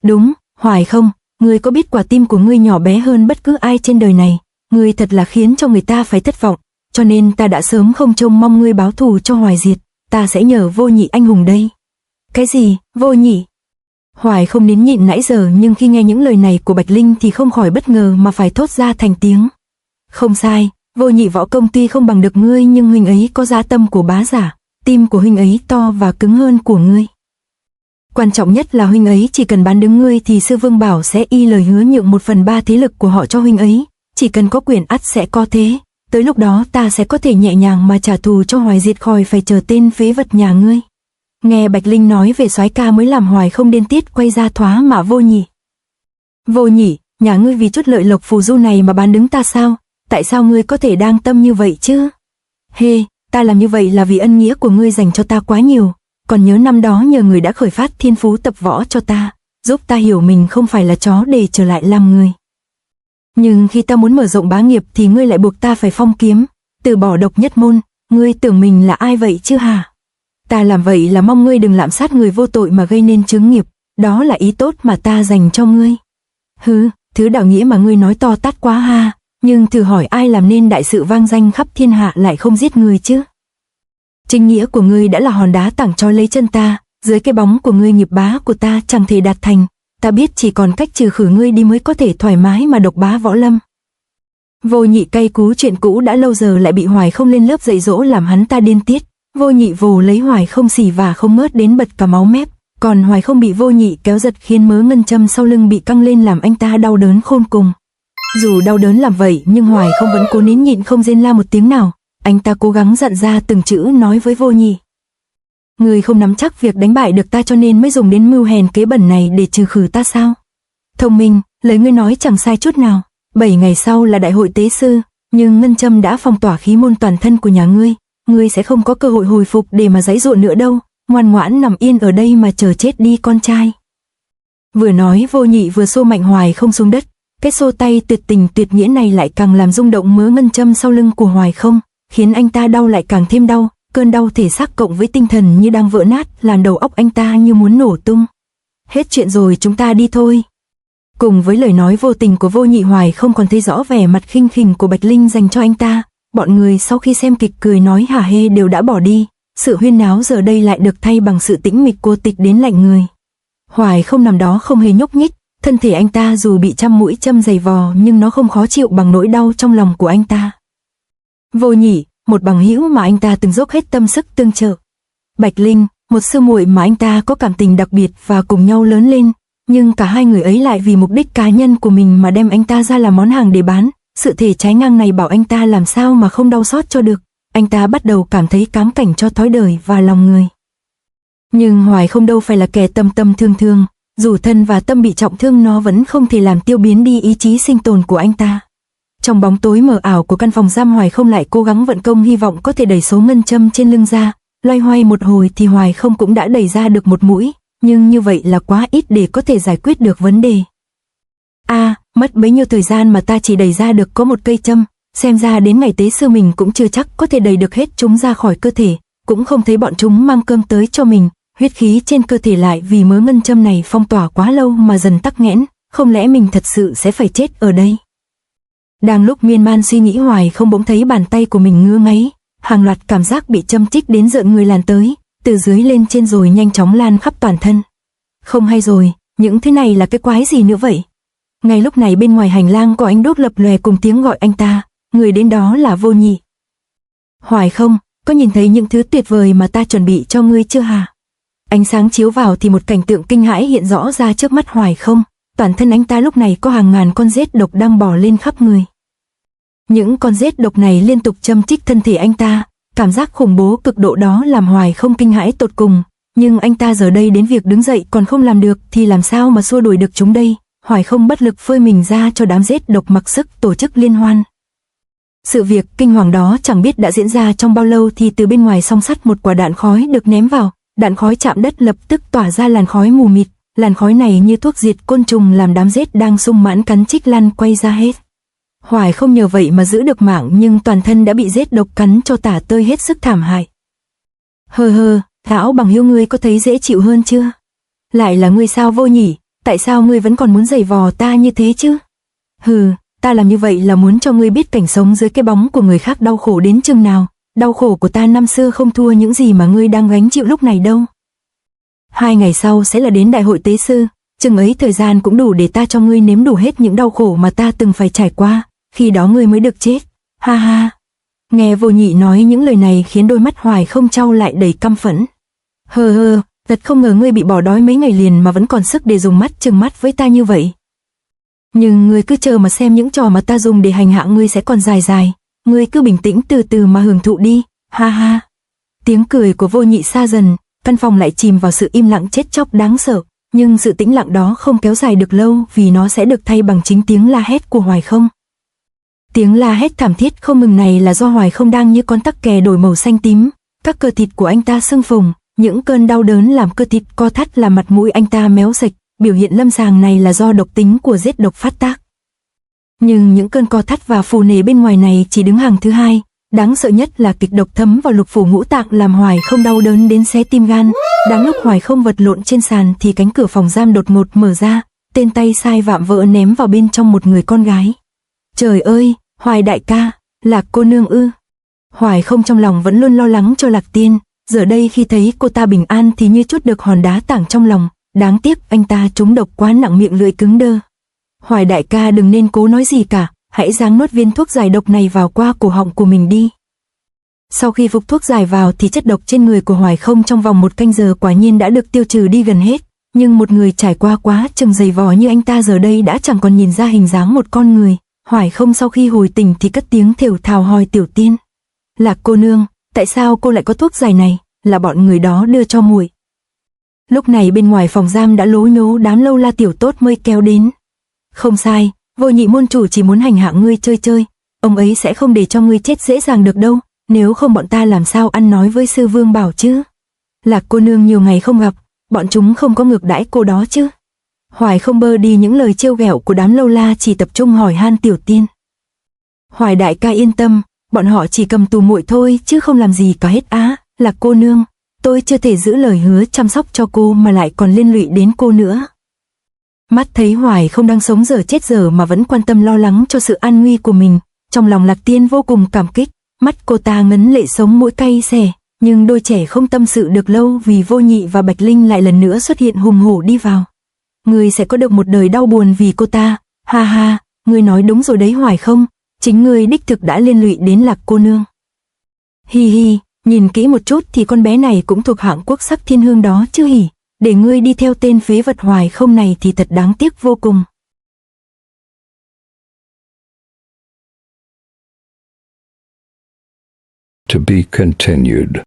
Đúng, Hoài không, ngươi có biết quả tim của ngươi nhỏ bé hơn bất cứ ai trên đời này, ngươi thật là khiến cho người ta phải thất vọng, cho nên ta đã sớm không trông mong ngươi báo thù cho Hoài Diệt, ta sẽ nhờ Vô Nhị anh hùng đây. Cái gì, Vô Nhị? Hoài không nín nhịn nãy giờ nhưng khi nghe những lời này của Bạch Linh thì không khỏi bất ngờ mà phải thốt ra thành tiếng. Không sai, Vô Nhị võ công tuy không bằng được ngươi nhưng huynh ấy có dã tâm của bá giả, tim của huynh ấy to và cứng hơn của ngươi. Quan trọng nhất là huynh ấy chỉ cần bán đứng ngươi thì sư Vương bảo sẽ y lời hứa nhượng 1/3 thế lực của họ cho huynh ấy, chỉ cần có quyền ắt sẽ có thế, tới lúc đó ta sẽ có thể nhẹ nhàng mà trả thù cho Hoài Diệt khỏi phải chờ tên phế vật nhà ngươi. Nghe Bạch Linh nói về soái ca mới làm Hoài không điên tiết quay ra thoá mạ Vô Nhị. Vô Nhị, nhà ngươi vì chút lợi lộc phù du này mà bán đứng ta sao? Tại sao ngươi có thể đang tâm như vậy chứ? Hê, ta làm như vậy là vì ân nghĩa của ngươi dành cho ta quá nhiều. Còn nhớ năm đó nhờ người đã khởi phát thiên phú tập võ cho ta, giúp ta hiểu mình không phải là chó để trở lại làm người. Nhưng khi ta muốn mở rộng bá nghiệp thì ngươi lại buộc ta phải phong kiếm, từ bỏ độc nhất môn, ngươi tưởng mình là ai vậy chứ hả? Ta làm vậy là mong ngươi đừng lạm sát người vô tội mà gây nên chướng nghiệp, đó là ý tốt mà ta dành cho ngươi. Hứ, thứ đạo nghĩa mà ngươi nói to tát quá ha, nhưng thử hỏi ai làm nên đại sự vang danh khắp thiên hạ lại không giết người chứ? Chính nghĩa của ngươi đã là hòn đá tảng trói lấy chân ta, dưới cái bóng của ngươi nghiệp bá của ta chẳng thể đạt thành, ta biết chỉ còn cách trừ khử ngươi đi mới có thể thoải mái mà độc bá võ lâm. Vô Nhị cay cú chuyện cũ đã lâu giờ lại bị Hoài không lên lớp dạy dỗ làm hắn ta điên tiết. Vô Nhị vồ lấy Hoài không xỉ và không ngớt đến bật cả máu mép, còn Hoài không bị Vô Nhị kéo giật khiến mớ ngân châm sau lưng bị căng lên làm anh ta đau đớn khôn cùng. Dù đau đớn làm vậy nhưng Hoài không vẫn cố nín nhịn không rên la một tiếng nào, anh ta cố gắng dặn ra từng chữ nói với Vô Nhị. Ngươi không nắm chắc việc đánh bại được ta cho nên mới dùng đến mưu hèn kế bẩn này để trừ khử ta sao? Thông minh, lời ngươi nói chẳng sai chút nào. 7 ngày sau là đại hội tế sư, nhưng ngân châm đã phong tỏa khí môn toàn thân của nhà ngươi. Ngươi sẽ không có cơ hội hồi phục để mà giãy giụa nữa đâu, ngoan ngoãn nằm yên ở đây mà chờ chết đi con trai. Vừa nói Vô Nhị vừa xô mạnh Hoài không xuống đất, cái xô tay tuyệt tình tuyệt nghĩa này lại càng làm rung động mớ ngân châm sau lưng của Hoài không, khiến anh ta đau lại càng thêm đau, cơn đau thể xác cộng với tinh thần như đang vỡ nát, làm đầu óc anh ta như muốn nổ tung. Hết chuyện rồi, chúng ta đi thôi. Cùng với lời nói vô tình của Vô Nhị, Hoài không còn thấy rõ vẻ mặt khinh khỉnh của Bạch Linh dành cho anh ta. Bọn người sau khi xem kịch cười nói hả hê đều đã bỏ đi, sự huyên náo giờ đây lại được thay bằng sự tĩnh mịch cô tịch đến lạnh người. Hoài không nằm đó không hề nhúc nhích, thân thể anh ta dù bị trăm mũi châm giày vò nhưng nó không khó chịu bằng nỗi đau trong lòng của anh ta. Vô Nhị, một bằng hữu mà anh ta từng dốc hết tâm sức tương trợ. Bạch Linh, một sư muội mà anh ta có cảm tình đặc biệt và cùng nhau lớn lên, nhưng cả hai người ấy lại vì mục đích cá nhân của mình mà đem anh ta ra làm món hàng để bán. Sự thể trái ngang này bảo anh ta làm sao mà không đau xót cho được. Anh ta bắt đầu cảm thấy cám cảnh cho thói đời và lòng người. Nhưng Hoài không đâu phải là kẻ tâm tâm thương thương, dù thân và tâm bị trọng thương nó vẫn không thể làm tiêu biến đi ý chí sinh tồn của anh ta. Trong bóng tối mờ ảo của căn phòng giam, Hoài không lại cố gắng vận công hy vọng có thể đẩy số ngân châm trên lưng ra. Loay hoay một hồi thì Hoài không cũng đã đẩy ra được một mũi, nhưng như vậy là quá ít để có thể giải quyết được vấn đề. Mất bấy nhiêu thời gian mà ta chỉ đẩy ra được có một cây châm, xem ra đến ngày tế sư mình cũng chưa chắc có thể đẩy được hết chúng ra khỏi cơ thể, cũng không thấy bọn chúng mang cơm tới cho mình, huyết khí trên cơ thể lại vì mớ ngân châm này phong tỏa quá lâu mà dần tắc nghẽn, không lẽ mình thật sự sẽ phải chết ở đây? Đang lúc miên man suy nghĩ, Hoài không bỗng thấy bàn tay của mình ngứa ngáy, hàng loạt cảm giác bị châm chích đến rợn người lan tới, từ dưới lên trên rồi nhanh chóng lan khắp toàn thân. Không hay rồi, những thứ này là cái quái gì nữa vậy? Ngay lúc này bên ngoài hành lang có ánh đốt lập lòe cùng tiếng gọi anh ta, người đến đó là Vô Nhị. Hoài không, có nhìn thấy những thứ tuyệt vời mà ta chuẩn bị cho ngươi chưa hả? Ánh sáng chiếu vào thì một cảnh tượng kinh hãi hiện rõ ra trước mắt Hoài không, toàn thân anh ta lúc này có hàng ngàn con rết độc đang bò lên khắp người. Những con rết độc này liên tục châm chích thân thể anh ta, cảm giác khủng bố cực độ đó làm Hoài không kinh hãi tột cùng, nhưng anh ta giờ đây đến việc đứng dậy còn không làm được thì làm sao mà xua đuổi được chúng đây? Hoài không bất lực phơi mình ra cho đám rết độc mặc sức tổ chức liên hoan. Sự việc kinh hoàng đó chẳng biết đã diễn ra trong bao lâu thì từ bên ngoài song sắt một quả đạn khói được ném vào, đạn khói chạm đất lập tức tỏa ra làn khói mù mịt, làn khói này như thuốc diệt côn trùng làm đám rết đang sung mãn cắn chích lăn quay ra hết. Hoài không nhờ vậy mà giữ được mạng nhưng toàn thân đã bị rết độc cắn cho tả tơi hết sức thảm hại. Hơ, lão bằng hữu ngươi có thấy dễ chịu hơn chưa? Lại là ngươi sao Vô Nhị? tại sao ngươi vẫn còn muốn giày vò ta như thế chứ? Hừ, ta làm như vậy là muốn cho ngươi biết cảnh sống dưới cái bóng của người khác đau khổ đến chừng nào. Đau khổ của ta năm xưa không thua những gì mà ngươi đang gánh chịu lúc này đâu. 2 ngày sau sẽ là đến đại hội tế sư, chừng ấy thời gian cũng đủ để ta cho ngươi nếm đủ hết những đau khổ mà ta từng phải trải qua, khi đó ngươi mới được chết. Ha ha. Nghe Vô Nhị nói những lời này khiến đôi mắt Hoài Không trao lại đầy căm phẫn. Hờ, thật không ngờ ngươi bị bỏ đói mấy ngày liền mà vẫn còn sức để dùng mắt trừng mắt với ta như vậy. Nhưng ngươi cứ chờ mà xem những trò mà ta dùng để hành hạ ngươi sẽ còn dài dài. Ngươi cứ bình tĩnh từ từ mà hưởng thụ đi, ha ha. Tiếng cười của Vô Nhị xa dần, căn phòng lại chìm vào sự im lặng chết chóc đáng sợ. Nhưng sự tĩnh lặng đó không kéo dài được lâu vì nó sẽ được thay bằng chính tiếng la hét của Hoài Không. Tiếng la hét thảm thiết không ngừng này là do Hoài Không đang như con tắc kè đổi màu xanh tím. Các cơ thịt của anh ta sưng phồng, những cơn đau đớn làm cơ thịt co thắt làm mặt mũi anh ta méo sạch. Biểu hiện lâm sàng này là do độc tính của giết độc phát tác. Nhưng những cơn co thắt và phù nề bên ngoài này chỉ đứng hàng thứ hai. Đáng sợ nhất là kịch độc thấm vào lục phủ ngũ tạng làm Hoài Không đau đớn đến xé tim gan. Đáng lúc Hoài Không vật lộn trên sàn thì cánh cửa phòng giam đột ngột mở ra. Tên tay sai vạm vỡ ném vào bên trong một người con gái. Trời ơi, Hoài đại ca, Lạc cô nương ư? Hoài Không trong lòng vẫn luôn lo lắng cho Lạc Tiên. Giờ đây khi thấy cô ta bình an thì như chút được hòn đá tảng trong lòng. Đáng tiếc anh ta trúng độc quá nặng, miệng lưỡi cứng đơ. Hoài đại ca đừng nên cố nói gì cả, hãy giáng nuốt viên thuốc giải độc này vào qua cổ họng của mình đi. Sau khi phục thuốc giải vào thì chất độc trên người của Hoài Không trong vòng 1 canh giờ quả nhiên đã được tiêu trừ đi gần hết. Nhưng một người trải qua quá chừng dày vò như anh ta giờ đây đã chẳng còn nhìn ra hình dáng một con người. Hoài Không sau khi hồi tỉnh thì cất tiếng thều thào hỏi Tiểu Tiên. Lạc cô nương, tại sao cô lại có thuốc giải này? Là bọn người đó đưa cho muội. Lúc này bên ngoài phòng giam đã lố nhố đám Lâu La tiểu tốt mới kéo đến. Không sai, Vô Nhị môn chủ chỉ muốn hành hạ ngươi chơi chơi. Ông ấy sẽ không để cho ngươi chết dễ dàng được đâu. Nếu không bọn ta làm sao ăn nói với sư vương bảo chứ? Lạc cô nương nhiều ngày không gặp, bọn chúng không có ngược đãi cô đó chứ? Hoài Không bơ đi những lời trêu ghẹo của đám Lâu La, chỉ tập trung hỏi han Tiểu Tiên. Hoài đại ca yên tâm, bọn họ chỉ cầm tù muội thôi chứ không làm gì cả hết á. Lạc cô nương, tôi chưa thể giữ lời hứa chăm sóc cho cô mà lại còn liên lụy đến cô nữa. Mắt thấy Hoài Không đang sống dở chết dở mà vẫn quan tâm lo lắng cho sự an nguy của mình, trong lòng Lạc Tiên vô cùng cảm kích. Mắt cô ta ngấn lệ sống mũi cay xè, nhưng đôi trẻ không tâm sự được lâu vì Vô Nhị và Bạch Linh lại lần nữa xuất hiện hùng hổ đi vào. Ngươi sẽ có được một đời đau buồn vì cô ta, ha ha, ngươi nói đúng rồi đấy Hoài Không, chính ngươi đích thực đã liên lụy đến Lạc cô nương. Hi hi, nhìn kỹ một chút thì con bé này cũng thuộc hạng quốc sắc thiên hương đó chứ hỉ, để ngươi đi theo tên phế vật Hoài Không này thì thật đáng tiếc vô cùng. To be continued.